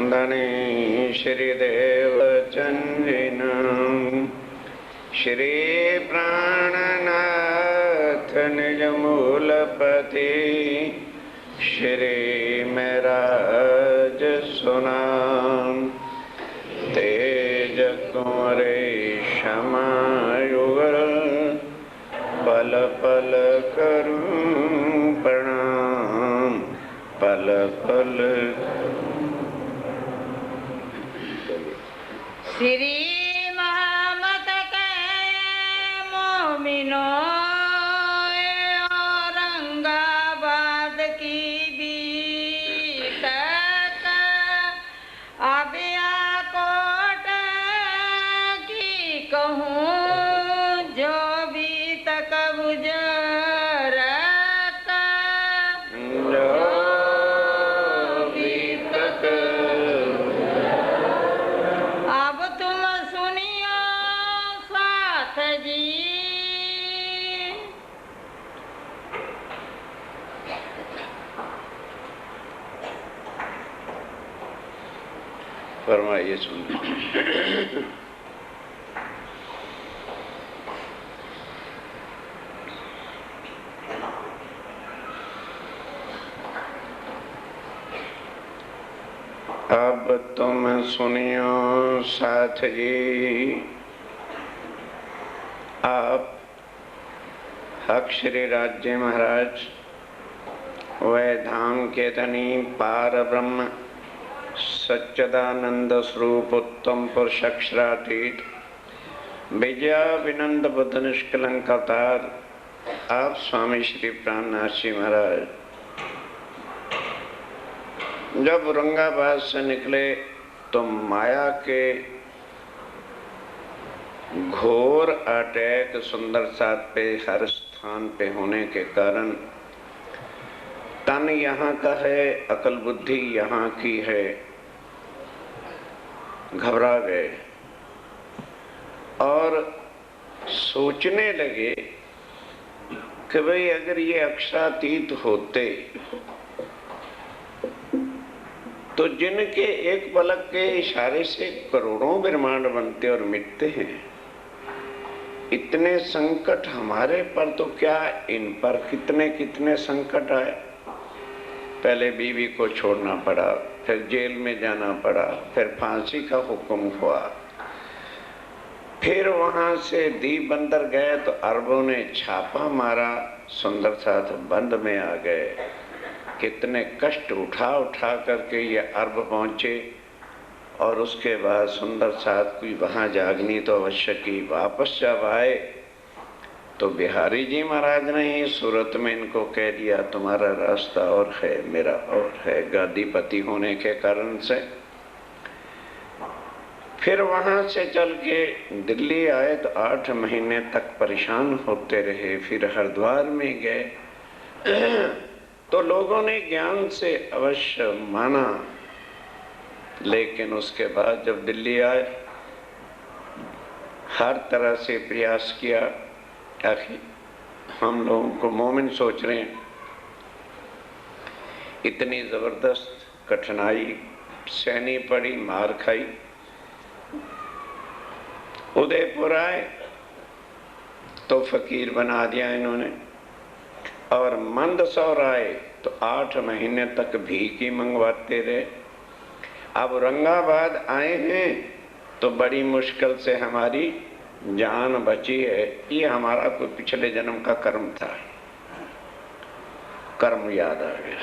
वंदने श्रीदेव चंद्रिनं श्री प्राणनाथ निजमूलपति श्री मेराज सुनाम तेज कुंवरे क्षमायुगल पल पल करूं प्रणाम पल पल। श्री मोहम्मद के मोमिनो औरंगाबाद की बीत अबिया कोट की कहूँ जो भी तक गुजर अब तुम सुनियो साथ जी। फरमाइए सुन। अब तुम सुनियो साथ जी, आप हक श्री राज्य महाराज वह धाम के धनी पार ब्रह्म सच्चिदानंद स्वरूप उत्तम पुरुष अक्षरातीत विजया विनंद बुद्ध निष्कलंक अवतार आप स्वामी श्री प्राणनाथ जी महाराज जब औरंगाबाद से निकले तो माया के घोर अटैक सुंदर साथ पे हर स्थान पे होने के कारण तन यहाँ का है, अकल बुद्धि यहाँ की है, घबरा गए और सोचने लगे कि भाई अगर ये अक्षरातीत होते तो जिनके एक पलक के इशारे से करोड़ों ब्रह्मांड बनते और मिटते हैं, इतने संकट हमारे पर तो क्या इन पर कितने कितने संकट आए। पहले बीवी को छोड़ना पड़ा, फिर जेल में जाना पड़ा, फिर फांसी का हुक्म हुआ, फिर वहां से दीप बंदर गए तो अरबों ने छापा मारा, सुंदर साथ बंद में आ गए। कितने कष्ट उठा उठा करके ये अरब पहुंचे और उसके बाद सुंदर साथ कोई वहां जागनी तो अवश्य की। वापस जब आए तो बिहारी जी महाराज ने ही सूरत में इनको कह दिया तुम्हारा रास्ता और है, मेरा और है, गादीपति होने के कारण से। फिर वहां से चल के दिल्ली आए तो 8 महीने तक परेशान होते रहे। फिर हरिद्वार में गए तो लोगों ने ज्ञान से अवश्य माना, लेकिन उसके बाद जब दिल्ली आए हर तरह से प्रयास किया। आखिर हम लोगों को मोमिन सोच रहे हैं, इतनी जबरदस्त कठिनाई सहनी पड़ी, मार खाई। उदयपुर आए तो फकीर बना दिया इन्होंने और मंदसौर आए तो 8 महीने तक भीख ही मंगवाते रहे। अब औरंगाबाद आए हैं तो बड़ी मुश्किल से हमारी जान बची है। ये हमारा कोई पिछले जन्म का कर्म था, कर्म याद आ गया।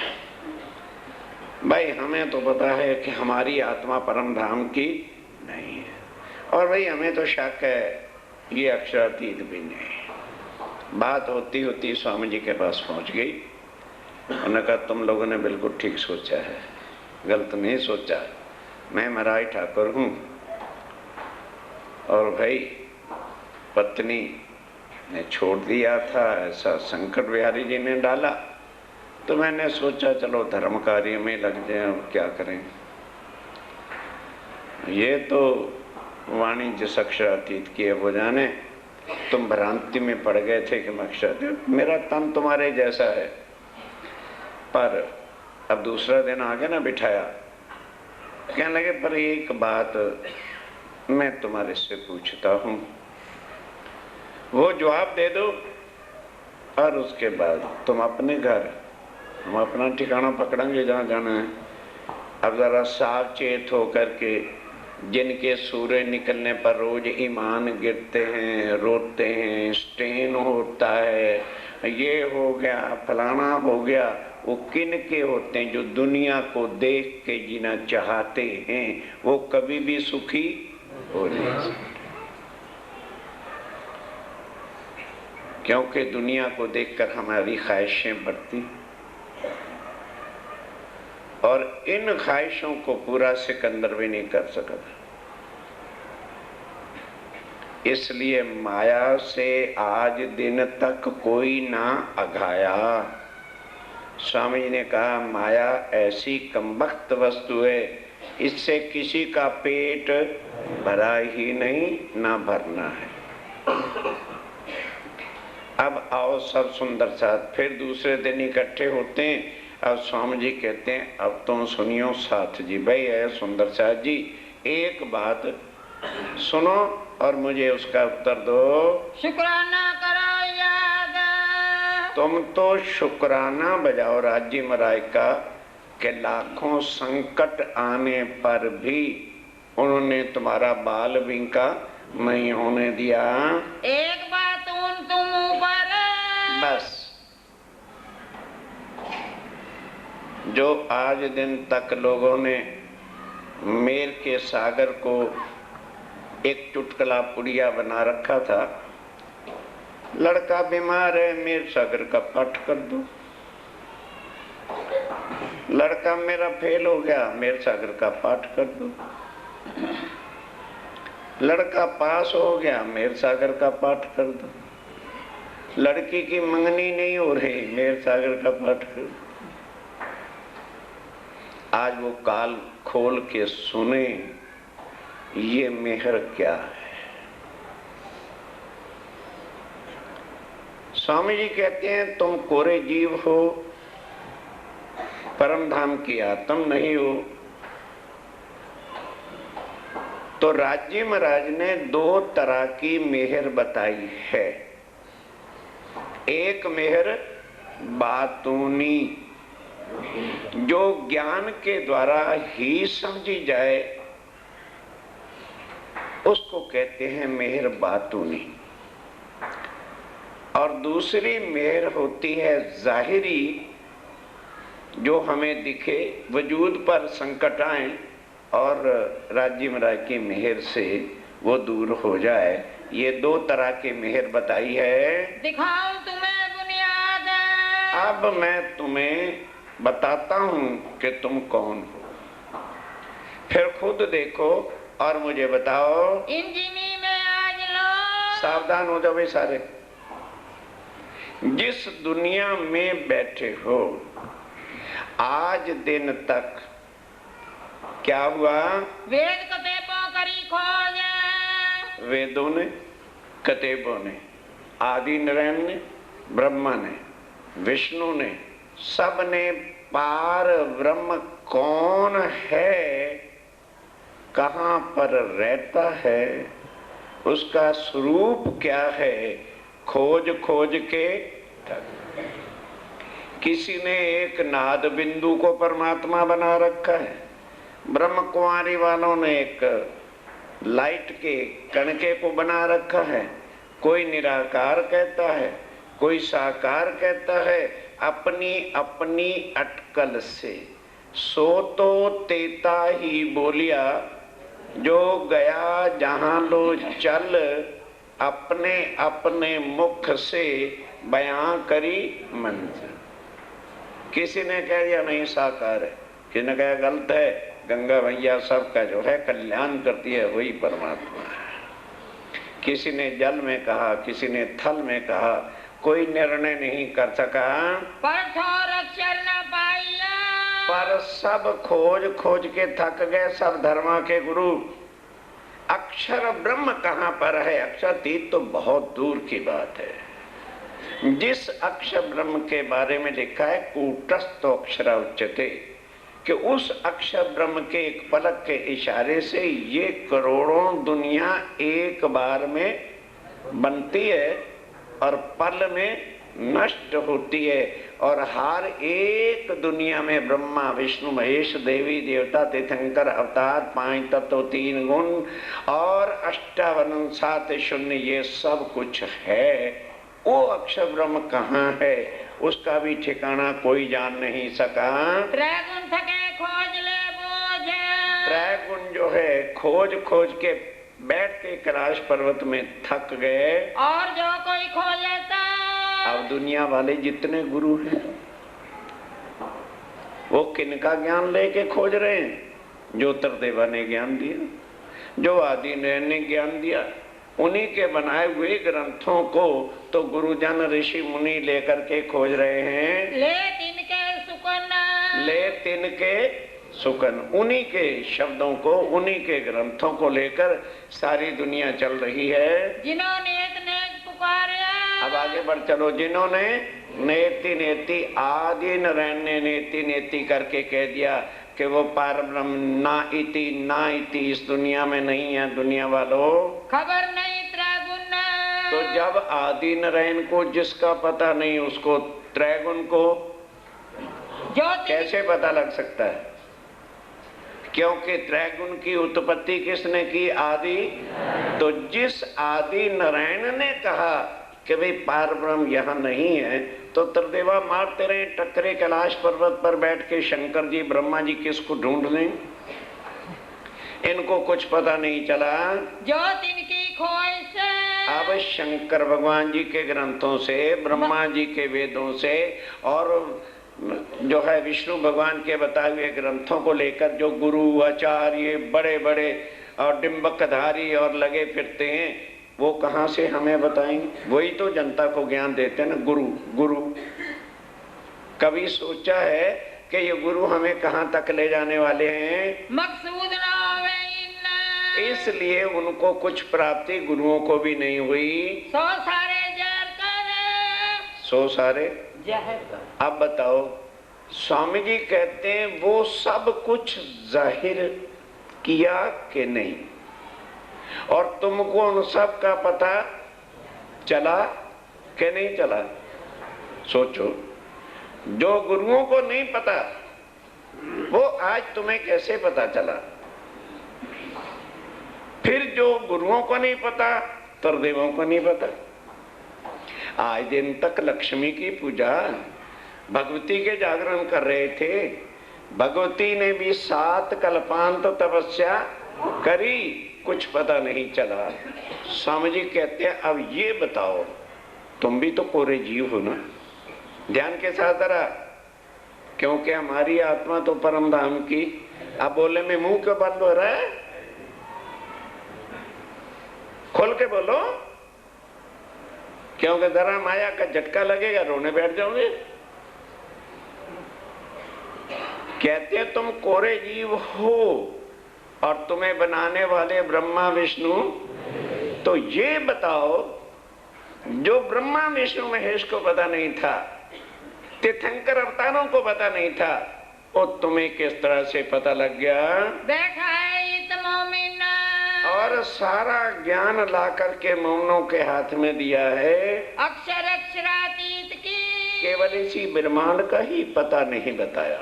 भाई हमें तो पता है कि हमारी आत्मा परम धाम की नहीं है, और भाई हमें तो शक है ये अक्षरातीत भी नहीं। बात होती होती स्वामी जी के पास पहुंच गई। उन्होंने कहा तुम लोगों ने बिल्कुल ठीक सोचा है, गलत नहीं सोचा। मैं महाराज ठाकुर हूँ और भाई पत्नी ने छोड़ दिया था, ऐसा संकट बिहारी जी ने डाला, तो मैंने सोचा चलो धर्म कार्य में लग जाए, अब क्या करें। ये तो वाणिज्य अक्षरातीत किए वो जाने, तुम भ्रांति में पड़ गए थे कि मैं अक्षरातीत, मेरा तन तुम्हारे जैसा है। पर अब दूसरा दिन आगे ना बिठाया कहने लगे पर एक बात मैं तुम्हारे से पूछता हूं, वो जवाब दे दो और उसके बाद तुम अपने घर, हम अपना ठिकाना पकड़ेंगे जहां जाना है। अब जरा सावचेत होकर के, जिनके सूरज निकलने पर रोज ईमान गिरते हैं, रोते हैं, स्टेन होता है, ये हो गया फलाना हो गया, वो किन के होते हैं? जो दुनिया को देख के जीना चाहते हैं, वो कभी भी सुखी हो नहीं सकते, क्योंकि दुनिया को देखकर हमारी ख्वाहिशें बढ़ती और इन ख्वाहिशों को पूरा सिकंदर भी नहीं कर सकता। इसलिए माया से आज दिन तक कोई ना अघाया। स्वामी जी ने कहा माया ऐसी कमबख्त वस्तु है, इससे किसी का पेट भरा ही नहीं, ना भरना है। अब आओ सब सुंदर साथ, फिर दूसरे दिन इकट्ठे होते हैं। अब स्वामी जी कहते हैं अब तुम सुनियो साथ जी, भाई है सुंदर साथ जी, एक बात सुनो और मुझे उसका उत्तर दो। शुक्राना करो याद। तुम तो शुक्राना बजाओ राज्य महाराज का कि लाखों संकट आने पर भी उन्होंने तुम्हारा बाल बिंका नहीं होने दिया। एक बात उन तुम ऊपर, बस जो आज दिन तक लोगों ने मेर के सागर को एक चुटकुला पुड़िया बना रखा था, लड़का बीमार है मेर सागर का पाठ कर दो, लड़का मेरा फेल हो गया मेर सागर का पाठ कर दो, लड़का पास हो गया मेर सागर का पाठ कर दो, लड़की की मंगनी नहीं हो रही मेर सागर का पाठ कर दो। आज वो काल खोल के सुने ये मेहर क्या है। स्वामी जी कहते हैं तुम कोरे जीव हो, परम धाम की आत्म नहीं हो। तो राज्य महाराज ने दो तरह की मेहर बताई है। एक मेहर बातूनी, जो ज्ञान के द्वारा ही समझी जाए, उसको कहते हैं मेहर बातूनी। और दूसरी मेहर होती है जाहिरी, जो हमें दिखे, वजूद पर संकट आए और राज्य महाराज की मेहर से वो दूर हो जाए। ये दो तरह की मेहर बताई है। दिखाऊं तुम्हें बुनियाद। अब मैं तुम्हें बताता हूं कि तुम कौन हो, फिर खुद देखो और मुझे बताओ। इंजीनी में आज लो। सावधान हो जाओ भाई सारे। जिस दुनिया में बैठे हो आज दिन तक क्या हुआ? वेद कतेबों करी खोज। वेदों ने, कतेबों ने, आदि नारायण ने, ब्रह्मा ने, विष्णु ने, सब ने पार ब्रह्म कौन है, कहां पर रहता है, उसका स्वरूप क्या है, खोज खोज के किसी ने एक नाद बिंदु को परमात्मा बना रखा है, ब्रह्म कुमारी वालों ने एक लाइट के कणके को बना रखा है, कोई निराकार कहता है, कोई साकार कहता है। अपनी अपनी अटकल से सो तो तेता ही बोलिया, जो गया जहां लो चल, अपने अपने मुख से बयां करी मंजिल। किसी ने कह दिया नहीं साकार है, किसी ने कहा गलत है, गंगा भैया सबका जो है कल्याण करती है वही परमात्मा है। किसी ने जल में कहा, किसी ने थल में कहा, कोई निर्णय नहीं कर सका। पर ठोर अक्षर न पाइया। पर सब खोज खोज के थक गए, सब धर्मा के गुरु। अक्षर ब्रह्म कहाँ पर है? अक्षरातीत तो बहुत दूर की बात है। जिस अक्षर ब्रह्म के बारे में लिखा है कूटस्थ अक्षरा उच्यते, कि उस अक्षर ब्रह्म के एक पलक के इशारे से ये करोड़ों दुनिया एक बार में बनती है और पल में नष्ट होती है, और हर एक दुनिया में ब्रह्मा विष्णु महेश देवी देवता तीर्थंकर अवतार 5 तत्व 3 गुण और 58 7 शून्य ये सब कुछ है। वो अक्षर ब्रह्म कहाँ है उसका भी ठिकाना कोई जान नहीं सका। त्रैगुण थके खोज ले बोझ, त्रैगुण जो है खोज खोज के बैठ के कैलाश पर्वत में थक गए। और जो कोई खोजता अब दुनिया वाले जितने गुरु हैं वो किनका ज्ञान लेके खोज रहे हैं? जो तरदेवा ने ज्ञान दिया, जो आदि ने ज्ञान दिया, उन्हीं के बनाए हुए ग्रंथों को तो गुरुजन ऋषि मुनि लेकर के खोज रहे हैं। ले तिनके सुकन, ले तिनके सुकन, उन्हीं के शब्दों को उन्हीं के ग्रंथों को लेकर सारी दुनिया चल रही है। जिन्होंने इतने पुकारा, अब आगे बढ़ चलो। जिन्होंने नेति नेति आदि नारायण ने नेति नेति करके कह दिया कि वो पार ब्रह्म ना इति इस दुनिया में नहीं है। दुनिया वालों खबर नहीं त्रैगुण, तो जब आदि नारायण को जिसका पता नहीं उसको त्रैगुण को कैसे पता लग सकता है? क्योंकि त्रैगुण की उत्पत्ति किसने की? आदि। तो जिस आदि नारायण ने कहा कि भाई पार ब्रह्म यहाँ नहीं है, तो तरदेवा मारते रहे टकरे कैलाश पर्वत पर बैठ के शंकर जी ब्रह्मा जी किसको ढूंढ लें? इनको कुछ पता नहीं चला। जो तिनकी खोज से, अब शंकर भगवान जी के ग्रंथों से, ब्रह्मा जी के वेदों से और जो है विष्णु भगवान के बताए हुए ग्रंथों को लेकर जो गुरु आचार्य बड़े बड़े और डिम्बकधारी और लगे फिरते हैं, वो कहाँ से हमें बताएंगे? वही तो जनता को ज्ञान देते हैं ना, गुरु। गुरु कभी सोचा है कि ये गुरु हमें कहाँ तक ले जाने वाले हैं? मकसूद ना होवे इन्ना, इसलिए उनको कुछ प्राप्ति गुरुओं को भी नहीं हुई। सो सारे जहर कर, सो सारे जहर कर। अब बताओ, स्वामी जी कहते हैं वो सब कुछ जाहिर किया कि नहीं, और तुमको उन सब का पता चला कि नहीं चला? सोचो, जो गुरुओं को नहीं पता वो आज तुम्हें कैसे पता चला? फिर जो गुरुओं को नहीं पता तरदेवों को नहीं पता। आज दिन तक लक्ष्मी की पूजा, भगवती के जागरण कर रहे थे। भगवती ने भी 7 कल्पांत तपस्या करी, कुछ पता नहीं चला। स्वामी जी कहते हैं अब ये बताओ, तुम भी तो कोरे जीव हो ना, ध्यान के साथ जरा, क्योंकि हमारी आत्मा तो परम धाम की। अब बोले में मुंह क्यों बंद हो रहा है? खोल के बोलो, क्योंकि जरा माया का झटका लगेगा रोने बैठ जाओगे। कहते हैं तुम कोरे जीव हो और तुम्हें बनाने वाले ब्रह्मा विष्णु। तो ये बताओ, जो ब्रह्मा विष्णु महेश को पता नहीं था, तीर्थंकर अवतारों को पता नहीं था, वो तुम्हें किस तरह से पता लग गया? बैठा है इत मोमिन, और सारा ज्ञान ला करके मोमनों के हाथ में दिया है। अक्षर अक्षरातीत की, केवल इसी ब्रह्मांड का ही पता नहीं बताया।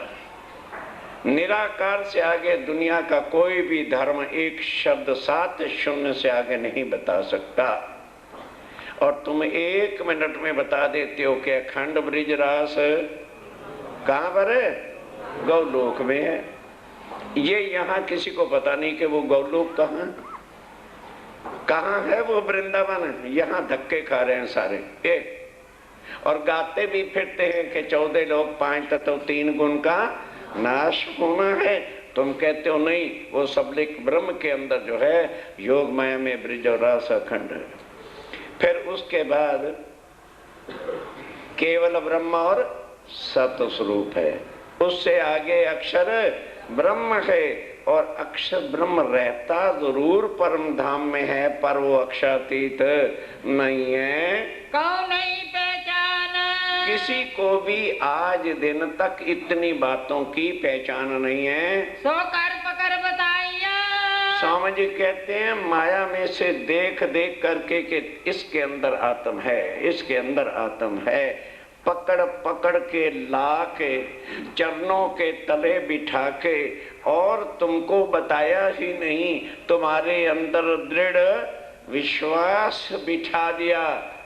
निराकार से आगे दुनिया का कोई भी धर्म एक शब्द 7 शून्य से आगे नहीं बता सकता। और तुम 1 मिनट में बता देते हो कि अखंड ब्रिजरास कहाँ पर है? गौलोक में है। ये यहाँ किसी को पता नहीं कि वो गौलोक कहाँ है, वो वृंदावन है। यहाँ धक्के खा रहे हैं सारे और गाते भी फिरते हैं कि 14 लोग 5 तत्व 3 गुण का नाश होना है। तुम कहते हो नहीं, वो सबलिक ब्रह्म के अंदर जो है योग माया में ब्रिज और रास अखंड है। फिर उसके बाद केवल ब्रह्म और सत स्वरूप है। उससे आगे अक्षर ब्रह्म है, और अक्षर ब्रह्म रहता जरूर परम धाम में है, पर वो अक्षरातीत नहीं है। कौन नहीं पहचाना, किसी को भी आज दिन तक इतनी बातों की पहचान नहीं है। सो कर पकड़ बताइया। स्वामी जी कहते हैं माया में से देख देख करके कि इसके अंदर आत्म है, इसके अंदर आत्म है, पकड़ पकड़ के ला के चरणों के तले बिठा के और तुमको बताया ही नहीं, तुम्हारे अंदर दृढ़ विश्वास बिठा दिया,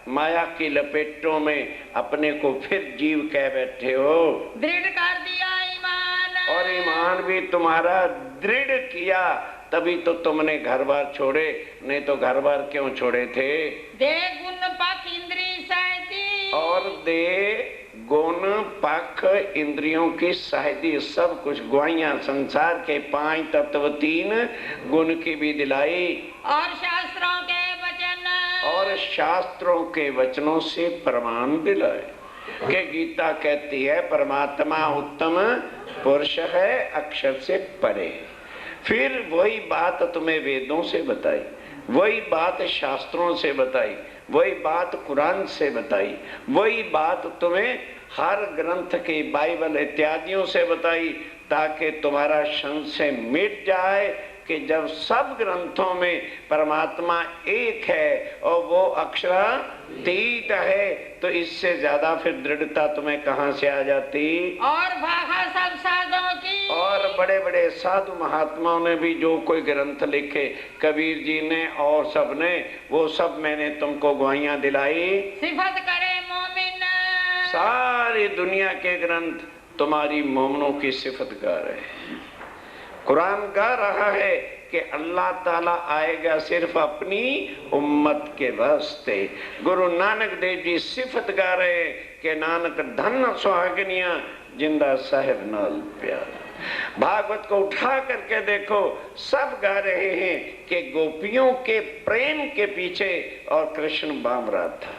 माया की लपेटों में अपने को फिर जीव कह बैठे हो। दृढ़ कर दिया ईमान, और ईमान भी तुम्हारा दृढ़ किया, तभी तो तुमने घर बार छोड़े, नहीं तो घर बार क्यों छोड़े थे। दे गुण पख इंद्री सहती, और दे गुण पख इंद्रियों की सहायती, सब कुछ गुआइयां संसार के 5 तत्व 3 गुण की भी दिलाई, और शास्त्रों के वचन, और शास्त्रों के वचनों से प्रमाण दिलाए कि गीता कहती है परमात्मा उत्तम पुरुष है, अक्षर से परे। फिर वही बात तुम्हें वेदों से बताई, वही बात शास्त्रों से बताई, वही बात कुरान से बताई, वही बात तुम्हें हर ग्रंथ के बाइबल इत्यादियों से बताई, ताकि तुम्हारा संशय मिट जाए कि जब सब ग्रंथों में परमात्मा एक है और वो अक्षरातीत है, तो इससे ज्यादा फिर दृढ़ता तुम्हें कहां से आ जाती। और भाषा सब साधुओं की, और बड़े बड़े साधु महात्माओं ने भी जो कोई ग्रंथ लिखे, कबीर जी ने और सब ने, वो सब मैंने तुमको गुआइयां दिलाई। सिफत करे मोमिन, सारी दुनिया के ग्रंथ तुम्हारी मोमनों की सिफत गा रहे हैं। कुरान गा रहा है कि अल्लाह ताला आएगा सिर्फ अपनी उम्मत के वास्ते। गुरु नानक देव जी सिफत गा रहे कि नानक धन सुहागनिया जिंदा साहिब नाल प्यार। भागवत को उठा करके देखो, सब गा रहे हैं कि गोपियों के प्रेम के पीछे और कृष्ण बाम रहा था।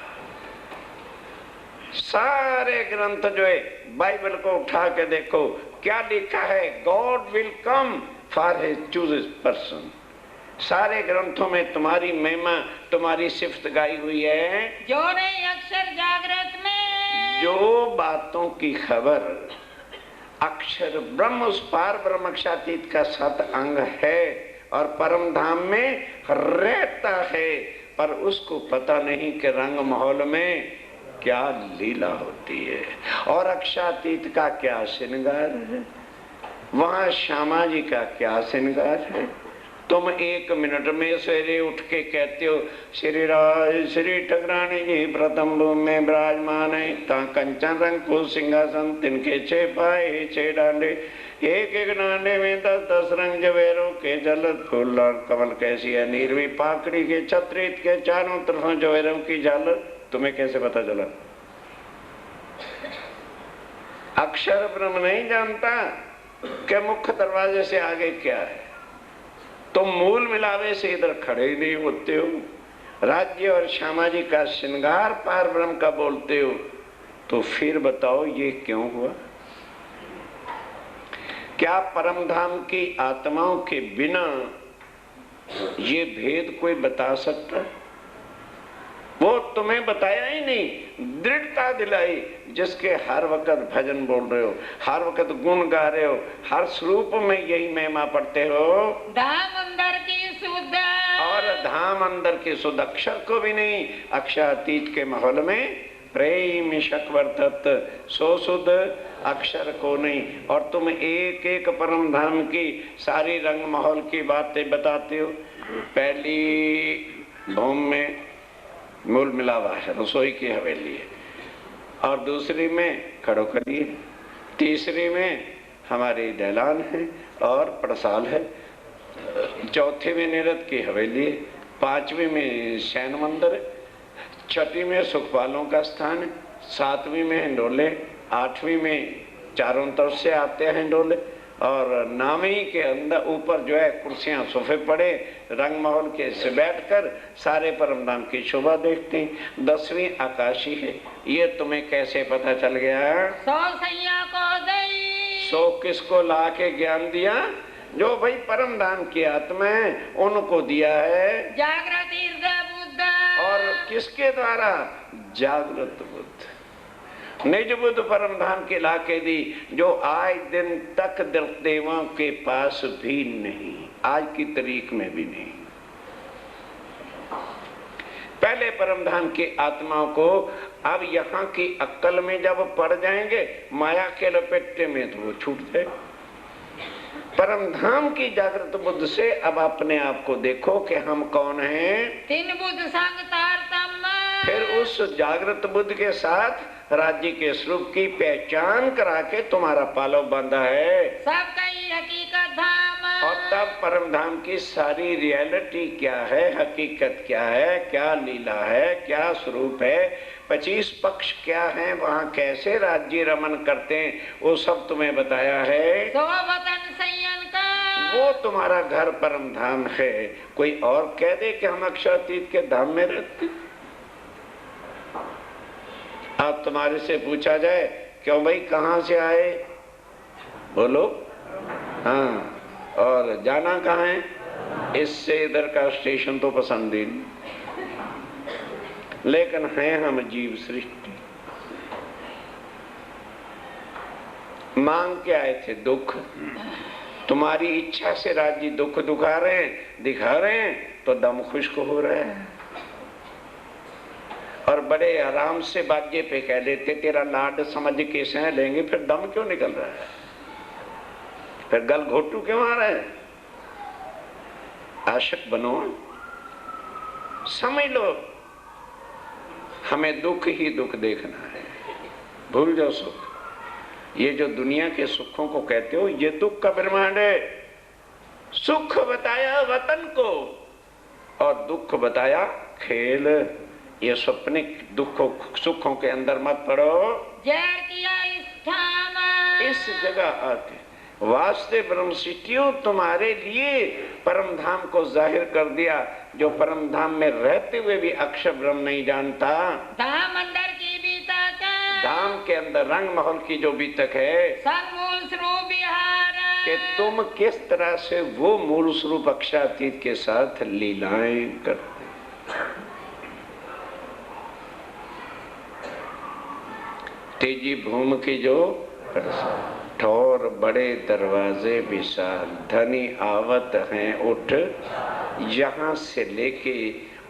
सारे ग्रंथ जो है बाइबल को उठा के देखो, क्या लिखा है, God will come for his chosen person. सारे ग्रंथों में तुम्हारी महिमा, तुम्हारी सिफत गाई हुई है। जो नहीं अक्षर जागृत में, जो बातों की खबर अक्षर ब्रह्म, उस पार ब्रह्मक्षातीत का 7 अंग है और परम धाम में रहता है, पर उसको पता नहीं कि रंग माहौल में क्या लीला होती है और अक्षातीत का क्या श्रृंगार है, वहां श्यामा जी का क्या श्रृंगार है। तुम 1 मिनट में सवेरे उठ के कहते हो श्री राज श्री ठकुरानी जी प्रथम भूमि में विराजमान है, ता कंचन रंग को सिंहासन, तिनके 6 पाए 6 डांडे, एक एक डांडे में 10-10 रंग जवेरों के जलद फूल और कमल कैसी है नीरवी पाकड़ी के छत्रित के चारों तरफ जवेरों की झालर। तुम्हें कैसे पता चला? अक्षर ब्रह्म नहीं जानता कि मुख्य दरवाजे से आगे क्या है। तुम मूल मिलावे से इधर खड़े ही नहीं होते हो। राज्य और श्यामा जी का श्रृंगार पार ब्रह्म का बोलते हो, तो फिर बताओ ये क्यों हुआ? क्या परम धाम की आत्माओं के बिना ये भेद कोई बता सकता? वो तुम्हें बताया ही नहीं, दृढ़ता दिलाई, जिसके हर वक्त भजन बोल रहे हो, हर वक्त गुण गा रहे हो, हर स्वरूप में यही महिमा पढ़ते हो। धाम अंदर की शुद्ध, और धाम अंदर के शुद्ध अक्षर को भी नहीं, अक्षरातीत के माहौल में प्रेम शकवर्तत, सो शुद्ध अक्षर को नहीं। और तुम एक एक परम धाम की सारी रंग माहौल की बातें बताते हो। पहली भूमि में मूल मिलावा है, रसोई की हवेली है, और दूसरी में खड़ोकली है, तीसरी में हमारी दहलान है और पड़साल है, चौथे में निरत की हवेली है, 5वीं में शैन मंदिर है, 6वीं में सुखपालों का स्थान है, 7वीं में हिंडोले, 8वीं में चारों तरफ से आते हैं हिंडोले, और 9वीं के अंदर ऊपर जो है कुर्सियां सोफे पड़े, रंग माहौल के से बैठकर सारे परमधाम की शोभा देखते हैं। 10वीं आकाशी है। ये तुम्हें कैसे पता चल गया? 100 सैया को दई, 100 किसको ला के ज्ञान दिया? जो भाई परम धाम की आत्मा है उनको दिया है जागृत हृदय बुद्ध। और किसके द्वारा? जागृत बुद्ध। निज बुद्ध परम धाम के लाके दी, जो आज दिन तक देवों के पास भी नहीं, आज की तारीख में भी नहीं। पहले परम धाम की आत्माओं को अब यहाँ की अक्कल में जब पड़ जाएंगे, माया के लपेटे में तो वो छूट जाए। परम धाम की जागृत बुद्ध से अब अपने आप को देखो कि हम कौन हैं। तीन बुद्ध संग तारतम्य, फिर उस जागृत बुद्ध के साथ राज्य के स्वरूप की पहचान करा के तुम्हारा पालो बांधा है, सब कई हकीकत धाम। और तब परम धाम की सारी रियलिटी क्या है, हकीकत क्या है, क्या लीला है, क्या स्वरूप है, 25 पक्ष क्या है, वहाँ कैसे राज्य रमन करते हैं, वो सब तुम्हें बताया है। सो वतन संयन का, वो तुम्हारा घर परम धाम है। कोई और कह दे कि हम अक्षरातीत के धाम में रहते। अब तुम्हारे से पूछा जाए, क्यों भाई कहाँ से आए, बोलो। हाँ, और जाना कहाँ है, इससे इधर का स्टेशन तो पसंद ही नहीं, लेकिन हैं हम जीव सृष्टि। मांग के आए थे दुख, तुम्हारी इच्छा से राज्य दुख दिखा रहे हैं तो दम खुश्क हो रहा है, और बड़े आराम से बाजे पे कह देते तेरा लाड समझ के सह लेंगे, फिर दम क्यों निकल रहा है, फिर गल घोटू क्यों आ रहा है। आशिक बनो, समझ लो हमें दुख ही दुख देखना है, भूल जाओ सुख। ये जो दुनिया के सुखों को कहते हो, ये दुख का ब्रह्मांड है। सुख बताया वतन को और दुख बताया खेल। ये स्वप्निक दुखों सुखों के अंदर मत पड़ो। जहर किया इस जगह आके वास्ते ब्रह्म सिटियों तुम्हारे लिए परम धाम को जाहिर कर दिया, जो परम धाम में रहते हुए भी अक्षर ब्रह्म नहीं जानता। धाम अंदर की बीतक, धाम के अंदर रंग महल की जो बीतक है, मूल स्वरूप विहार, कि तुम किस तरह से वो मूल स्वरूप अक्षरातीत के साथ लीलाएं करते। तेजी भूमि की जो ठोर बड़े दरवाजे विशाल, धनी आवत हैं उठ, यहाँ से लेके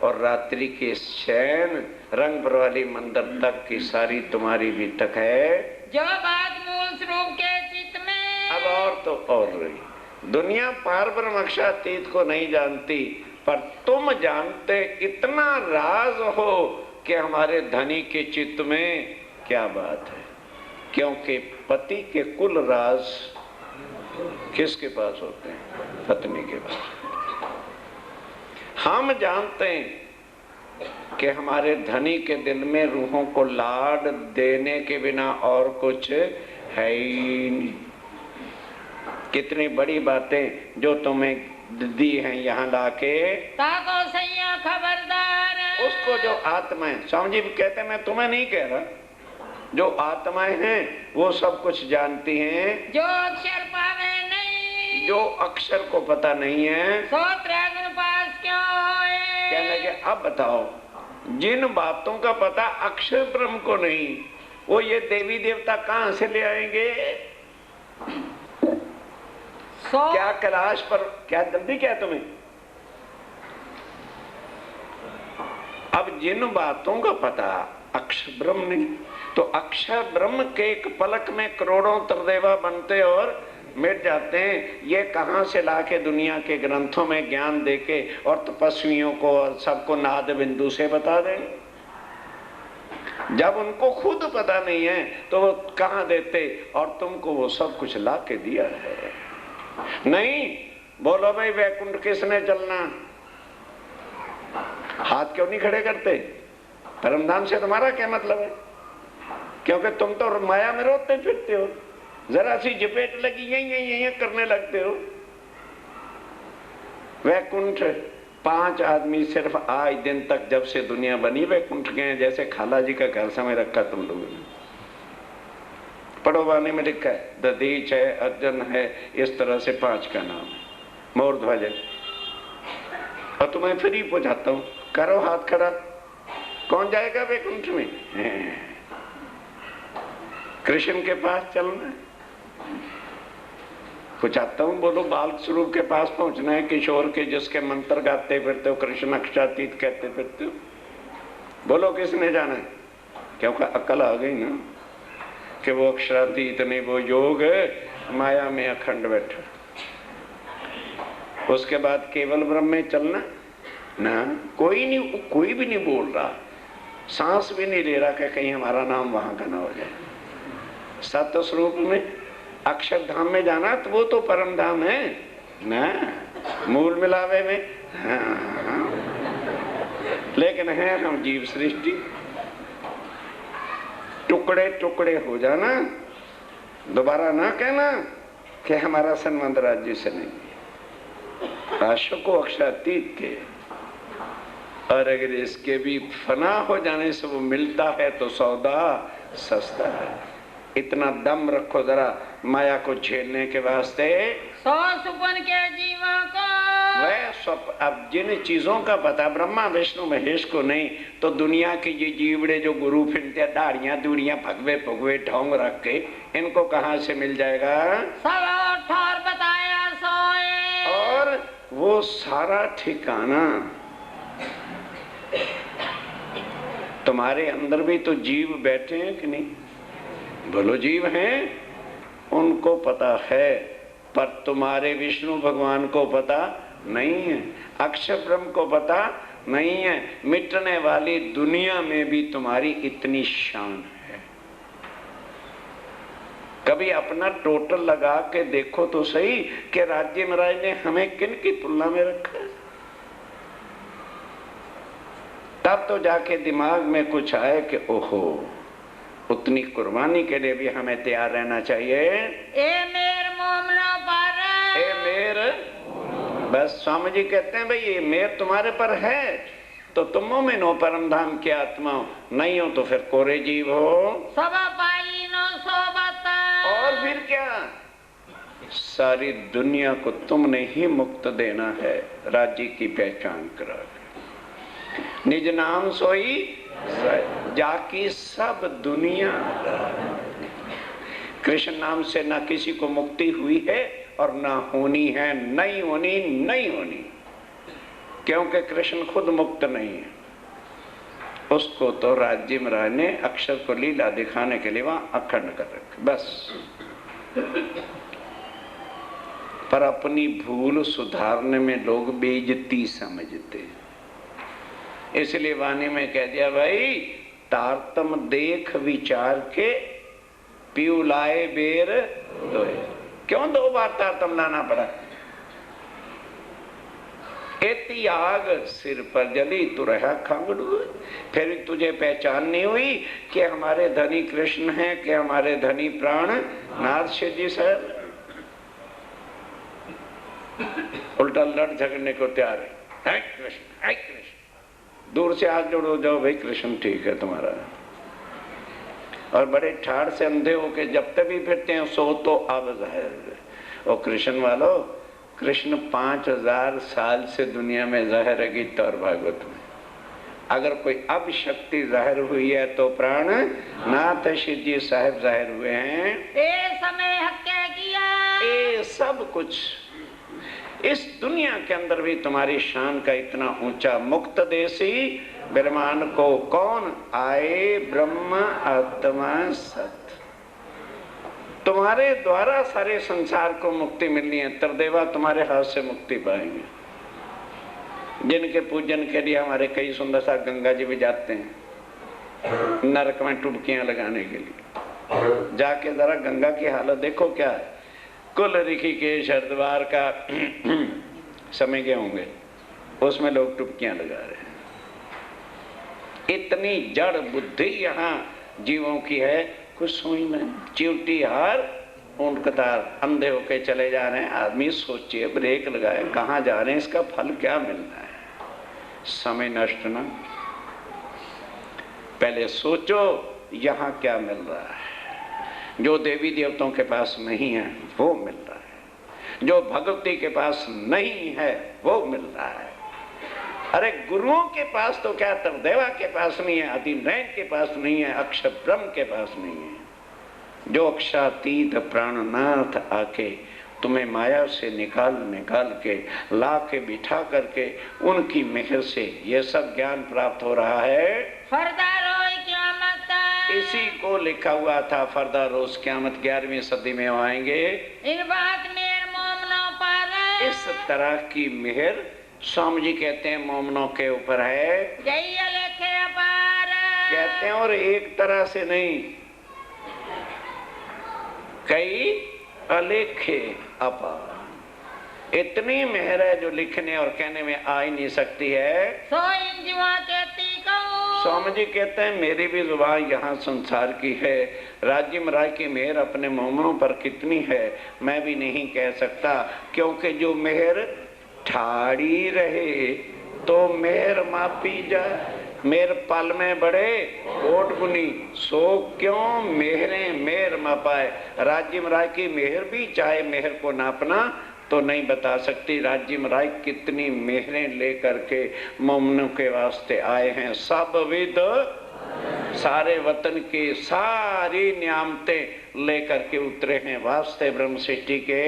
और रात्रि के शैन रंग वाली मंदिर तक की सारी तुम्हारी भी तक है, जो बात मूल स्वरूप के चित्त में। अब और तो और रही दुनिया पार ब्रह्म अक्षरातीत को नहीं जानती, पर तुम जानते इतना राज हो कि हमारे धनी के चित्त में क्या बात है। क्योंकि पति के कुल राज किसके पास होते हैं, पत्नी के पास। हम जानते हैं कि हमारे धनी के दिल में रूहों को लाड देने के बिना और कुछ है ही नहीं। कितनी बड़ी बातें जो तुम्हें दी हैं यहाँ लाके, ताको सैया खबरदार। उसको जो आत्मा है, स्वामी जी कहते हैं मैं तुम्हें नहीं कह रहा, जो आत्माएं हैं वो सब कुछ जानती हैं, जो अक्षर पावे नहीं, जो अक्षर को पता नहीं है, सो त्रैगुण पास क्यों होए। कहने लगे अब बताओ, जिन बातों का पता अक्षर ब्रह्म को नहीं, वो ये देवी देवता कहाँ से ले आएंगे। क्या कैलाश पर, क्या जल्दी क्या तुम्हें। अब जिन बातों का पता अक्षर ब्रह्म नहीं, तो अक्षर ब्रह्म के एक पलक में करोड़ों तरदेवा बनते और मिट जाते हैं। ये कहाँ से लाके दुनिया के ग्रंथों में ज्ञान देके और तपस्वियों को और सबको नाद बिंदु से बता दें। जब उनको खुद पता नहीं है तो वो कहाँ देते, और तुमको वो सब कुछ लाके दिया है। नहीं बोलो भाई वैकुंठ किसने चलना, हाथ क्यों नहीं खड़े करते। परमधाम से तुम्हारा क्या मतलब है, क्योंकि तुम तो माया में रोते फिरते हो, जरा सी झपेट लगी यही करने लगते हो। वैकुंठ 5 आदमी सिर्फ आज दिन तक जब से दुनिया बनी वैकुंठ गए, जैसे खाला जी का घर समय रखा तुम लोगों ने। पड़ोवानी में लिखा है दधीच है, अर्जुन है, इस तरह से 5 का नाम है, मोर ध्वज। और तुम्हें फिर ही पूछाता हूं, करो हाथ खड़ा, कौन जाएगा वैकुंठ में। कृष्ण के पास चलना है। कुछ आता हूं, बोलो बाल स्वरूप के पास पहुंचना है, किशोर के जिसके मंत्र गाते फिरते हो, कृष्ण अक्षरातीत कहते फिरते हो। बोलो किसने जाना है? क्योंकि अकल आ गई ना कि वो अक्षरातीत नहीं, वो योग है, माया में अखंड बैठा। उसके बाद केवल ब्रह्म में चलना ना। कोई नहीं, कोई भी नहीं बोल रहा, सांस भी नहीं ले रहा कि कहीं हमारा नाम वहां का ना हो जाए। सत्य स्वरूप में अक्षर धाम में जाना, तो वो तो परम धाम है ना, मूल मिलावे में। हाँ। लेकिन है हम जीव सृष्टि, टुकड़े टुकड़े हो जाना। दोबारा ना कहना कि हमारा संबंध राज्य से नहीं। आशुको अक्षरातीत के, और अगर इसके भी फना हो जाने से वो मिलता है तो सौदा सस्ता है। इतना दम रखो जरा माया को झेलने के वास्ते। सो सुपन के जीवों को वह सब, अब जिन चीजों का पता ब्रह्मा विष्णु महेश को नहीं, तो दुनिया के ये जीवड़े जो गुरु फिरते, दाढ़ियां दूड़ियां भगवे भगवे ढोंग रख के, इनको कहाँ से मिल जाएगा? सब ठौर बताया सोए। और वो सारा ठिकाना तुम्हारे अंदर भी तो जीव बैठे हैं कि नहीं? बोलो जीव हैं, उनको पता है, पर तुम्हारे विष्णु भगवान को पता नहीं है, अक्षर ब्रह्म को पता नहीं है। मिटने वाली दुनिया में भी तुम्हारी इतनी शान है। कभी अपना टोटल लगा के देखो तो सही कि राज्य महाराज ने हमें किन की तुलना में रखा है। तब तो जाके दिमाग में कुछ आए कि ओहो, उतनी कुर्बानी के लिए भी हमें तैयार रहना चाहिए। ए मेर मोमना पर, ए मेर, बस स्वामी जी कहते हैं भाई ये मेर तुम्हारे पर है तो तुम मोमिन हो, परम धाम की आत्मा हो, नहीं हो तो फिर कोरे जीव हो। सब पाई नो सोबत, और फिर क्या, सारी दुनिया को तुमने ही मुक्त देना है। राज्य की पहचान करा, निज नाम सोई जाकी सब दुनिया। कृष्ण नाम से ना किसी को मुक्ति हुई है और ना होनी है, नहीं होनी, नहीं होनी, क्योंकि कृष्ण खुद मुक्त नहीं है। उसको तो राज्य महाराज ने अक्षर को लीला दिखाने के लिए वहां अखंड कर रखा बस। पर अपनी भूल सुधारने में लोग बेइज्जती समझते, इसलिए वाणी में कह दिया भाई तारतम देख विचार के पीऊ लाए बेर दोए। क्यों 2 बार तारतम लाना पड़ा? एती आग सिर पर जली तू रहा खंगड़ू, फिर तुझे पहचान नहीं हुई कि हमारे धनी कृष्ण हैं, कि हमारे धनी प्राण नाथ शिव जी साहब। उल्टा लड़ झगड़ने को तैयार है कृष्ण, है कृष्ण। दूर से हाथ जोड़ो, जाओ भाई कृष्ण ठीक है तुम्हारा। और बड़े ठाड़ से अंधे होके जब तक भी फिरते हैं सो तो अब जाहिर। और कृष्ण वालों, कृष्ण 5000 साल से दुनिया में जाहिर है गीता और भागवत में। अगर कोई अब शक्ति जाहिर हुई है तो प्राण नाथ शिव जी साहब जाहिर हुए हैं। ए समय हक किया, ये सब कुछ इस दुनिया के अंदर भी तुम्हारी शान का इतना ऊंचा मुक्त देसी ब्रह्मांड को कौन आए? ब्रह्म आत्मा सत। तुम्हारे द्वारा सारे संसार को मुक्ति मिलनी है। तरदेवा तुम्हारे हाथ से मुक्ति पाएंगे। जिनके पूजन के लिए हमारे कई सुंदर सा गंगा जी भी जाते हैं नरक में टुबकियां लगाने के लिए। जाके जरा गंगा की हालत देखो क्या है। कुल ऋषिकेश हरिद्वार का समय के होंगे, उसमें लोग टुबकियां लगा रहे हैं। इतनी जड़ बुद्धि यहाँ जीवों की है, कुछ समझ में। चिवटी हार ऊंट कतार, अंधे होके चले जा रहे हैं। आदमी सोचिए, ब्रेक लगाए, कहाँ जा रहे हैं, इसका फल क्या मिलना है? समय नष्ट ना, पहले सोचो यहाँ क्या मिल रहा है। जो देवी देवताओं के पास नहीं है वो मिल रहा है, जो भगवती के पास नहीं है वो मिल रहा है। अरे गुरुओं के पास तो क्या, तरदेवा के पास नहीं है, आदिनारायण के पास नहीं है, अक्षर ब्रह्म के पास नहीं है। जो अक्षातीत प्राणनाथ आके तुम्हें माया से निकाल के ला के बिठा करके उनकी मेहर से ये सब ज्ञान प्राप्त हो रहा है। इसी को लिखा हुआ था फरदा रोज क़यामत 11वीं सदी में आएंगे। इस तरह की मेहर स्वामी जी कहते हैं मोमनों के ऊपर है, कहते हैं। और एक तरह से नहीं, कई अलेखे अपार, इतनी मेहर है जो लिखने और कहने में आ ही नहीं सकती है। स्वामी जी कहते हैं मेरी भी जुबान यहाँ संसार की है, राज्य महाराज की मेहर अपने मोमनों पर कितनी है मैं भी नहीं कह सकता, क्योंकि जो मेहर ठाड़ी रहे तो मेहर मापी जाए। मेहर पल में बढ़े कोट गुनी, सो क्यों मेहरें मेहर मापाए। राज्य महाराज की मेहर भी चाहे मेहर को नापना तो नहीं बता सकती। राज्य महाराज कितनी मेहरें लेकर के मोमनों के वास्ते आए हैं। सब विद सारे वतन की सारी नियामतें लेकर के उतरे हैं वास्ते ब्रह्म सृष्टि के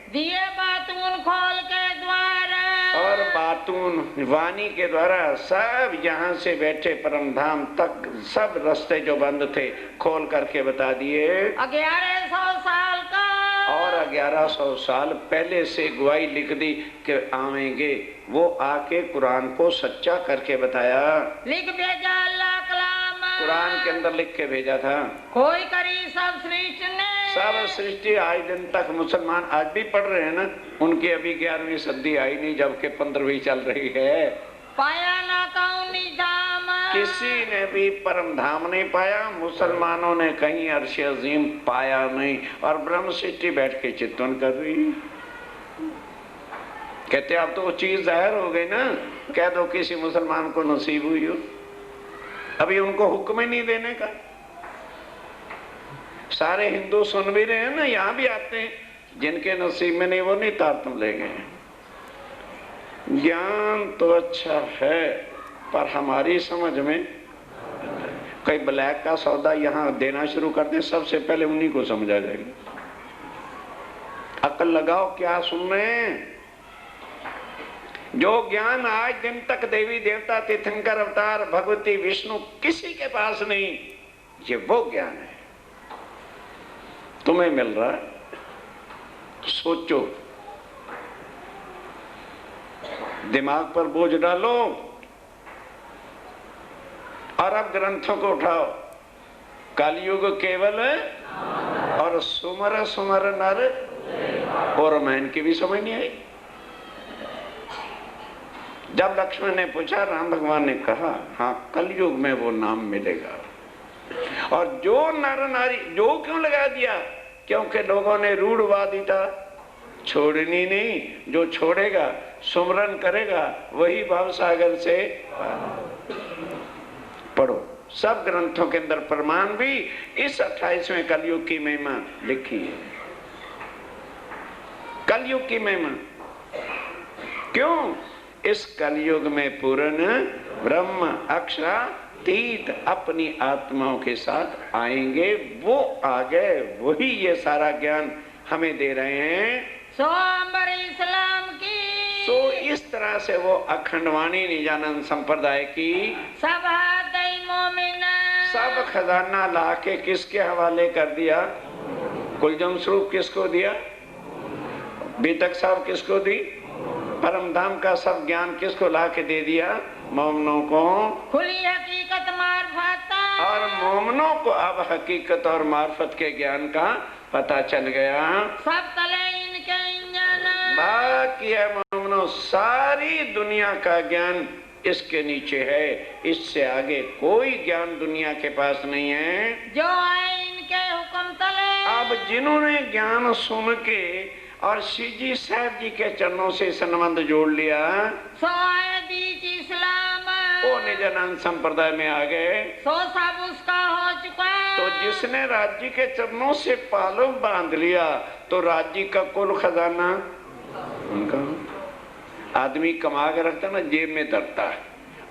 दिए बातून खोल के द्वारा, और बातून वाणी के द्वारा सब यहाँ से बैठे परम धाम तक सब रास्ते जो बंद थे खोल करके बता दिए। 1100 साल का और 1100 साल पहले से गवाही लिख दी कि आवेंगे, वो आके कुरान को सच्चा करके बताया। लिख भेजा अल्लाह कलाम, कुरान के अंदर लिख के भेजा था। कोई करी सब सृष्टि ने, सब सृष्टि आज दिन तक मुसलमान आज भी पढ़ रहे हैं ना, उनकी अभी 11वीं सदी आई नहीं जबकि 15वीं चल रही है। पाया ना कौनी धाम, किसी ने भी परम धाम नहीं पाया, मुसलमानों ने कहीं अर्श अजीम पाया नहीं, और ब्रह्म सृष्टि बैठ के चिंतन कर रही। कहते अब तो वो चीज जाहिर हो गई ना, कह दो किसी मुसलमान को नसीब हुई हो, अभी उनको हुक्म ही नहीं देने का। सारे हिंदू सुन भी रहे हैं ना, यहाँ भी आते हैं, जिनके नसीब में नहीं वो नहीं तार तुम ले गए। ज्ञान तो अच्छा है पर हमारी समझ में कोई ब्लैक का सौदा यहाँ देना शुरू कर दे, सबसे पहले उन्हीं को समझा जाएगा। अकल लगाओ क्या सुन रहे हैं। जो ज्ञान आज दिन तक देवी देवता तीर्थंकर अवतार भगवती विष्णु किसी के पास नहीं, ये वो ज्ञान है तुम्हें मिल रहा है। सोचो, दिमाग पर बोझ डालो और अब ग्रंथों को उठाओ। कलयुग केवल और सुमर सुमर नर, और रामायण की भी समझ नहीं आई। जब लक्ष्मण ने पूछा, राम भगवान ने कहा हाँ कलयुग में वो नाम मिलेगा। और जो नर नारी, जो क्यों लगा दिया, क्योंकि लोगों ने रूढ़वादिता छोड़नी नहीं, जो छोड़ेगा सुमरन करेगा वही भव सागर से। पढ़ो, सब ग्रंथों के अंदर प्रमाण भी इस 28वें कलयुग की महिमा लिखी है। कलयुग की महिमा क्यों? इस कलयुग में पूर्ण ब्रह्म अक्षरातीत अपनी आत्माओं के साथ आएंगे। वो आ गए, वही ये सारा ज्ञान हमें दे रहे हैं। सो अंबर इस्लाम की, सो इस तरह से वो अखंडवाणी निजानंद संप्रदाय की सब मोमिन, सब खजाना ला के किसके हवाले कर दिया? कुलजम स्वरूप किसको दिया? बीतक साहब किसको दी? परम धाम का सब ज्ञान किसको ला के दे दिया? मोमनों को। खुली हकीकत मार्फत, और मोमनों को अब हकीकत और मार्फत के ज्ञान का पता चल गया। सब तले इनके इंजन, बाकी है मोमनों, सारी दुनिया का ज्ञान इसके नीचे है। इससे आगे कोई ज्ञान दुनिया के पास नहीं है। जो आए इनके हुक्म तले। अब जिन्होंने ज्ञान सुन के और श्री जी साहब जी के चरणों से संबंध जोड़ लिया, सो आए बीच इस्लाम, वो निजानंद संप्रदाय में आ गए। सो सब उसका हो चुका। तो जिसने राज्य के चरणों से पालो बांध लिया तो राज्य का कुल खजाना उनका। आदमी कमा के रखता ना, जेब में धरता है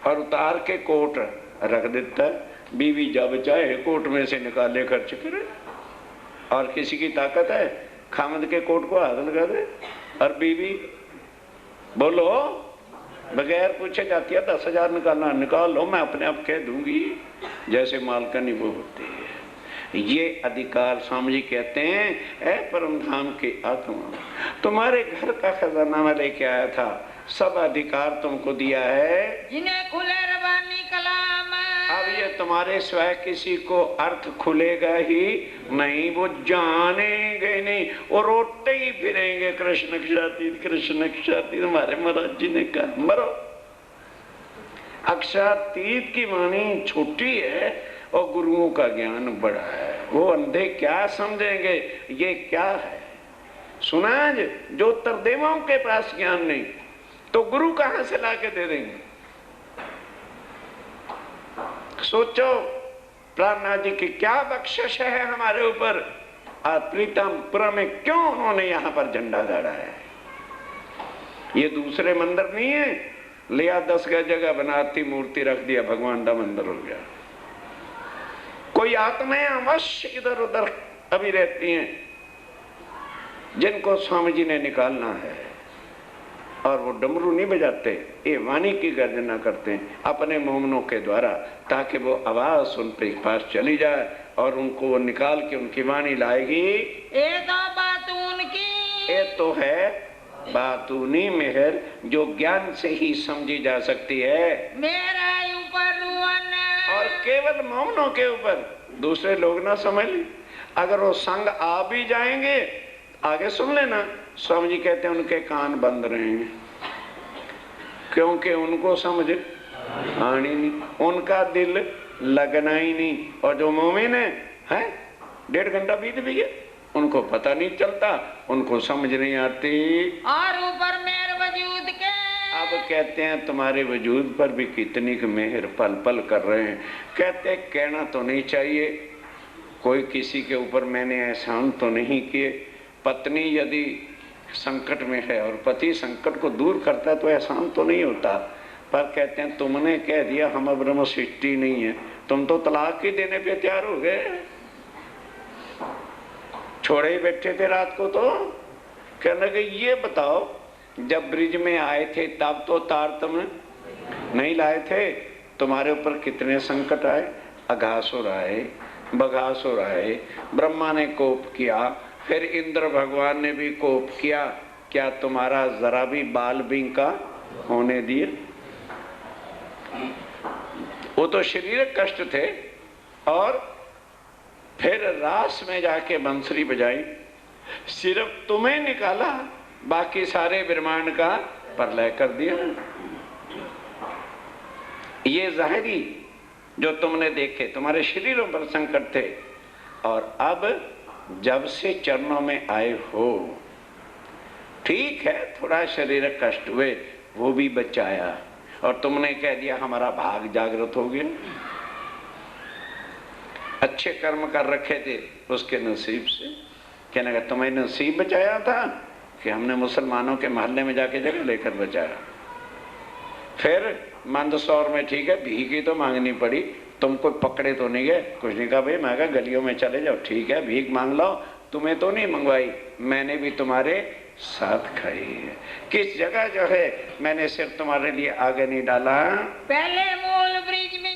और उतार के कोट रख देता है। बीवी जब चाहे कोट में से निकाले खर्च करे। और किसी की ताकत है खामद के कोट को हाथ लगा दे? और बीवी बोलो बगैर पूछे जाती है 10,000 निकालना, निकाल लो, मैं अपने आप कह दूंगी, जैसे मालकनी वो होती है। ये अधिकार स्वामी जी कहते हैं, ऐ परम धाम की आत्मा, तुम्हारे घर का खजाना मैं लेके आया था, सब अधिकार तुमको दिया है, जिन्हें खुले रबानी कलाम। अब ये तुम्हारे स्वयं किसी को अर्थ खुलेगा ही नहीं, वो जानेंगे नहीं, वो रोते ही फिरेंगे कृष्ण क्षातीत कृष्ण क्षातीत। हमारे महाराज जी ने कहा मरो। अक्षातीत की वाणी छोटी है और गुरुओं का ज्ञान बड़ा है, वो अंधे क्या समझेंगे ये क्या है। सुना जो तरदेवों के पास ज्ञान नहीं तो गुरु कहां से लाके दे देंगे। सोचो प्राणनाथ जी की क्या बख्शिश है हमारे ऊपर, और प्रीतमपुरा में क्यों उन्होंने यहां पर झंडा गाड़ा है। ये दूसरे मंदिर नहीं है, लिया 10 गज जगह बनाती मूर्ति रख दिया, भगवान का मंदिर हो गया। कोई आत्माएं अवश्य इधर उधर अभी रहती हैं जिनको स्वामी जी ने निकालना है, और वो डमरू नहीं बजाते, ये वाणी की गर्जना करते हैं अपने मोमनों के द्वारा, ताकि वो आवाज उन पे पास चली जाए और उनको वो निकाल के उनकी वाणी लाएगी। ये तो बात उनकी, ये तो है बातूनी मेहर जो ज्ञान से ही समझी जा सकती है, मेरा ऊपर रुअन, और केवल मोमनों के ऊपर, दूसरे लोग ना समझ ले। अगर वो संग आ भी जाएंगे, आगे सुन लेना, स्वामी जी कहते हैं उनके कान बंद रहेंगे, क्योंकि उनको समझ आनी नहीं, उनका दिल लगना ही नहीं। और जो मोमिन है 1.5 घंटा बीत भी गया, उनको पता नहीं चलता, उनको समझ नहीं आती। और ऊपर मेरे वजूद के, अब कहते हैं तुम्हारे वजूद पर भी कितनी मेहर पल पल कर रहे हैं। कहते कहना तो नहीं चाहिए, कोई किसी के ऊपर मैंने एहसान तो नहीं किए। पत्नी यदि संकट में है और पति संकट को दूर करता है तो एहसान तो नहीं होता, पर कहते हैं तुमने कह दिया हम अब ब्रह्म सृष्टि नहीं है, तुम तो तलाक ही देने पे तैयार हो गए, छोड़े ही बैठे थे रात को। तो कहने लगे ये बताओ जब ब्रिज में आए थे तब तो तार तुम नहीं लाए थे, तुम्हारे ऊपर कितने संकट आए, अघासुर आए, बघासुर आए, ब्रह्मा ने कोप किया, फिर इंद्र भगवान ने भी कोप किया, क्या तुम्हारा जरा भी बाल बिंका होने दिए। वो तो शारीरिक कष्ट थे, और फिर रास में जाके बंसुरी बजाई, सिर्फ तुम्हें निकाला, बाकी सारे ब्रह्मांड का प्रलय कर दिया। ये जाहिरी जो तुमने देखे तुम्हारे शरीरों पर संकट थे, और अब जब से चरणों में आए हो, ठीक है थोड़ा शारीरिक कष्ट हुए, वो भी बचाया, और तुमने कह दिया हमारा भाग जागृत हो गया। अच्छे कर्म कर रखे थे उसके नसीब से, कहने का तुम्हें नसीब बचाया था कि हमने मुसलमानों के मोहल्ले में जाके जगह लेकर बचाया। फिर मंदसौर में ठीक है भीख ही तो मांगनी पड़ी, तुम कोई पकड़े तो नहीं गए, कुछ नहीं कहा भाई, मैं कहा गलियों में चले जाओ, ठीक है भीख मांग लो, तुम्हें तो नहीं मंगवाई, मैंने भी तुम्हारे साथ खाई है। किस जगह जो है मैंने सिर्फ तुम्हारे लिए आगे नहीं डाला, पहले मूल ब्रिज में,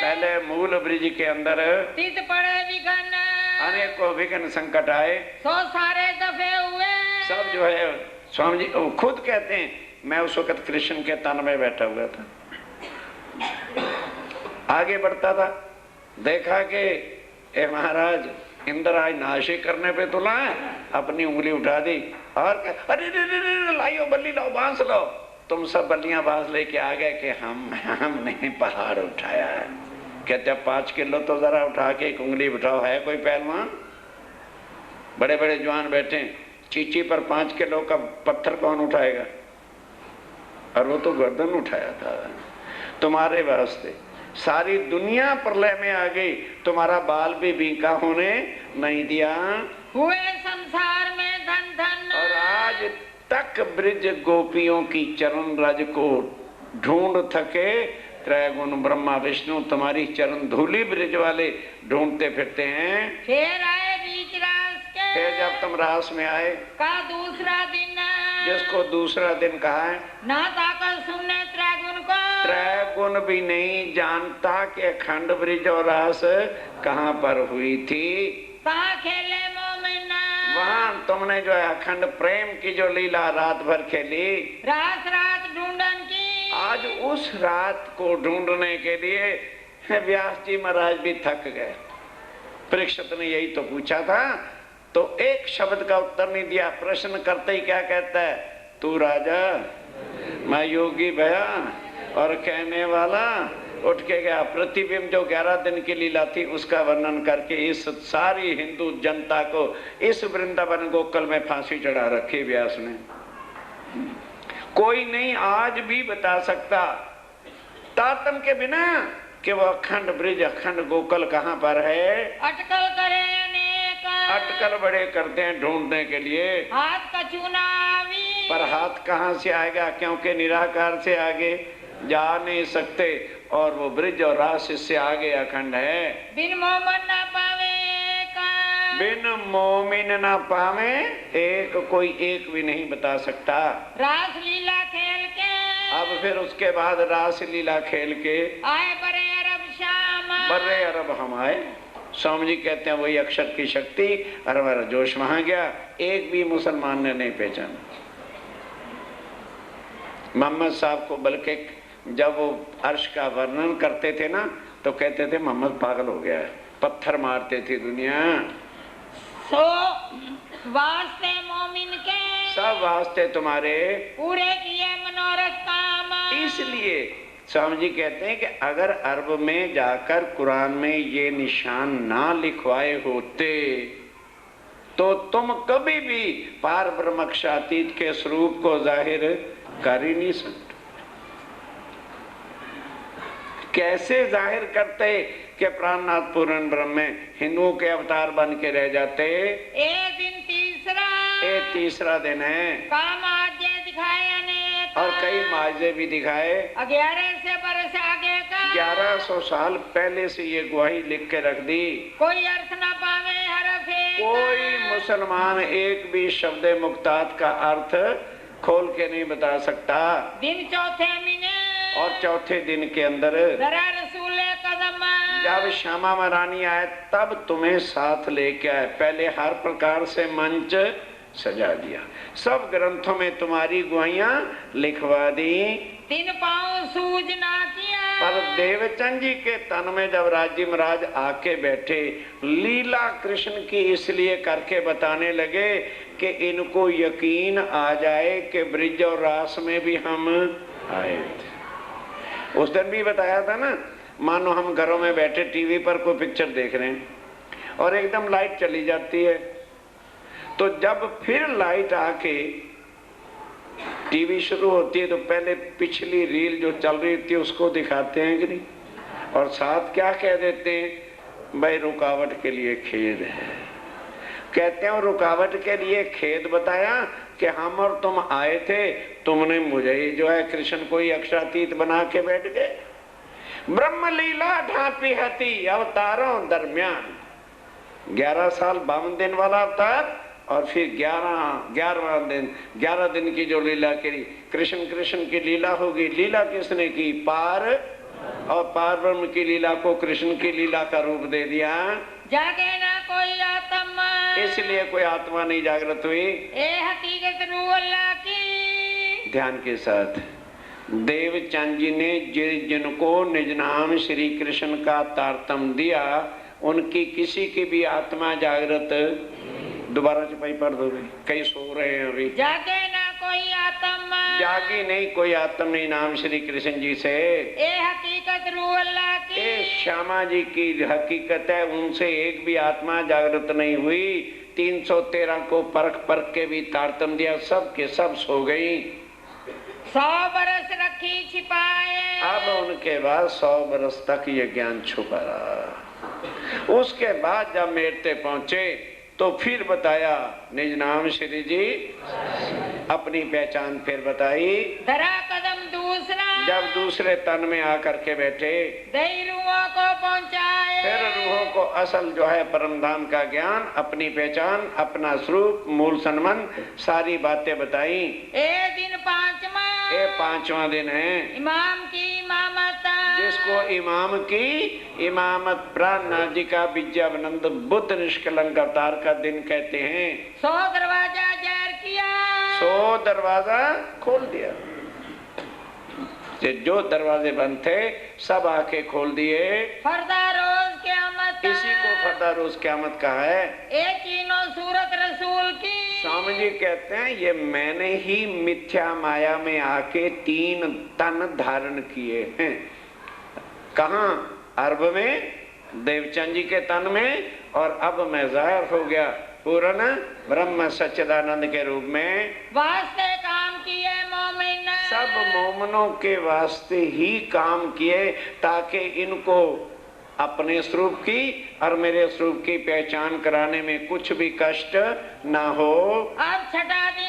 पहले मूल ब्रिज के अंदर तीत पड़े विघन, अनेकों विघ्न संकट आए, 100 सारे दफे हुए, सब जो है स्वामी जी खुद कहते हैं, मैं उस वक्त कृष्ण के तन में बैठा हुआ था, आगे बढ़ता था, देखा कि ए महाराज इंद्र आज नाशे करने पे तुला है, अपनी उंगली उठा दी और अरे लाइयो बल्ली लाओ, बांस लाओ, तुम सब बल्लियां बांस लेके आ गए कि हमने पहाड़ उठाया है। कहते 5 किलो तो जरा उठा के एक उंगली उठाओ, है कोई पहलवान? बड़े बड़े जवान बैठे, चीची पर 5 किलो का पत्थर कौन उठाएगा? और वो तो गर्दन उठाया था तुम्हारे वास्ते। सारी दुनिया प्रलय में आ गई, तुम्हारा बाल भी बीका होने नहीं दिया, हुए संसार में धन धन, और आज तक ब्रिज गोपियों की चरण रज को ढूंढ थके त्रैगुण ब्रह्मा विष्णु तुम्हारी चरण धूली ब्रिज वाले ढूंढते फिरते हैं। फिर आए बीच फिर जब तुम रास में आए, का दूसरा दिन जिसको दूसरा दिन कहा है, ना ताकत सुनने त्रैगुण को, त्रैगुण भी नहीं जानता कि अखंड ब्रिज और रास कहाँ पर हुई थी। कहाँ खेले मोमिन, वहां तुमने जो है अखंड प्रेम की जो लीला रात भर खेली, रात रात ढूंढन की। आज उस रात को ढूंढने के लिए व्यास जी महाराज भी थक गए। परीक्षित ने यही तो पूछा था, तो एक शब्द का उत्तर नहीं दिया। प्रश्न करते ही क्या कहता है, तू राजा मैं योगी भया, और कहने वाला उठ के गया। प्रतिबिंब जो 11 दिन की लीला थी उसका वर्णन करके इस सारी हिंदू जनता को इस वृंदावन गोकुल में फांसी चढ़ा रखी व्यास ने। कोई नहीं आज भी बता सकता तारतम के बिना कि वो अखंड ब्रिज अखंड गोकुल कहाँ पर है। अटकल करे अनेक, अटकल बड़े करते हैं ढूंढने के लिए, हाथ का चुनावी, पर हाथ कहाँ से आएगा, क्योंकि निराकार से आगे जा नहीं सकते, और वो ब्रिज और रास इससे आगे अखंड है। बिन मोमन ना पावे का, बिन मोमिन ना पावे एक, कोई एक भी नहीं बता सकता। रास लीला खेल के, अब फिर उसके बाद रास लीला खेल के आए बरे अरब श्याम, बर्रे अरब हम आए। स्वामी जी कहते हैं वही अक्षर की शक्ति और हमारा जोश वहां गया, एक भी मुसलमान ने नहीं पहचाना। मोहम्मद साहब को बल्कि जब वो अर्श का वर्णन करते थे ना तो कहते थे मोहम्मद पागल हो गया है, पत्थर मारते थे दुनिया। सो वास्ते मोमिन के, सब वास्ते तुम्हारे पूरे किए मनोरथ काम। इसलिए स्वामी जी कहते हैं कि अगर अरब में जाकर कुरान में ये निशान ना लिखवाए होते तो तुम कभी भी पार ब्रह्मक्षातीत के स्वरूप को जाहिर कर ही नहीं सकते। कैसे जाहिर करते कि प्राणनाथ पूर्ण ब्रह्म में हिंदुओं के अवतार बन के रह जाते। एक दिन तीसरा, एक तीसरा दिन है, काम आज्ञा दिखाए अनेक, और कई माजे भी दिखाए। 11 से बरस आगे का, 1100 साल पहले से ये गवाही लिख के रख दी। कोई अर्थ ना पावे हरफ एक, कोई मुसलमान एक भी शब्द मुक्तात का अर्थ खोल के नहीं बता सकता। दिन चौथे महीने, और चौथे दिन के अंदर जरा रसूल कदम, जब श्यामा महारानी आए तब तुम्हें साथ लेके आए। पहले हर प्रकार से मंच सजा दिया, सब ग्रंथों में तुम्हारी गुहाइयां लिखवा दी। 3 पांव सूझ ना किया, पर देवचंद जी के तन में जब राजी महाराज आके बैठे, लीला कृष्ण की इसलिए करके बताने लगे कि इनको यकीन आ जाए कि ब्रिज और रास में भी हम आए थे। उस दिन भी बताया था ना, मानो हम घरों में बैठे टीवी पर कोई पिक्चर देख रहे हैं और एकदम लाइट चली जाती है, तो जब फिर लाइट आके टीवी शुरू होती है तो पहले पिछली रील जो चल रही थी उसको दिखाते हैं कि नहीं, और साथ क्या कह देते हैं, भाई रुकावट के लिए खेद है। कहते हैं रुकावट के लिए खेद बताया कि हम और तुम आए थे, तुमने मुझे ही जो है कृष्ण को ही अक्षरातीत बना के बैठ गए। ब्रह्म लीला ढांपी हती अवतारों दरमियान, 11 साल 52 दिन वाला अवतार, और फिर 11 दिन की जो लीला करी, कृष्ण की लीला होगी। लीला किसने की, पार, और पार ब्रह्म की लीला को कृष्ण की लीला का रूप दे दिया। जागे ना कोई आत्मा, इसलिए कोई आत्मा नहीं जागृत हुई। ए हकीकत रूह अल्लाह की। ध्यान के साथ देवचंद जी ने जिनको निज नाम श्री कृष्ण का तारतम दिया, उनकी किसी की भी आत्मा जागृत, दोबारा चपाई पढ़ दो, कई सो रहे हैं अभी। जागे ना कोई आत्मा, जागी नहीं कोई आत्म नहीं नाम श्री कृष्ण जी से। ए हकीकत रूह अल्लाह की। ए श्यामा जी की हकीकत है, उनसे एक भी आत्मा जागृत नहीं हुई। 313 को परख के भी तारतम दिया, सब के सब सो गई। 100 बरस रखी छिपाए, अब उनके बाद 100 बरस तक ये ज्ञान छुपा रहा। उसके बाद जब मेरते पहुंचे तो फिर बताया निज नाम श्री जी अपनी पहचान फिर बताई। धरा कदम दूसरा, जब दूसरे तन में आकर के बैठे, दई रूहों को पहुँचाए। फिर रूहों को असल जो है परम धाम का ज्ञान, अपनी पहचान, अपना स्वरूप, मूल संबंध, सारी बातें बताई। ए दिन पांचवा, ये 5वां दिन है। इमाम की इमामत, जिसको इमाम की इमामत प्राणनाथ जी का विद्यावनंद बुद्ध निष्कलंक अवतार का दिन कहते हैं। 100 दरवाजा जाहिर किया, 100 दरवाजा खोल दिया। जो दरवाजे बंद थे सब आके खोल दिए। फरदा रोज क़यामत, इसी को फरदा रोज क़यामत कहा है। एक तीनों सूरत रसूल की, स्वामी जी कहते हैं ये मैंने ही मिथ्या माया में आके 3 तन धारण किए हैं। कहाँ? अर्ब में, देवचंद जी के तन में, और अब मैं जाहिर हो गया पूर्ण ब्रह्म सच्चिदानंद के रूप में। वास्ते काम किए मोमिन, सब मोमनों के वास्ते ही काम किए, ताकि इनको अपने स्वरूप की और मेरे स्वरूप की पहचान कराने में कुछ भी कष्ट ना हो। अब छठा दिन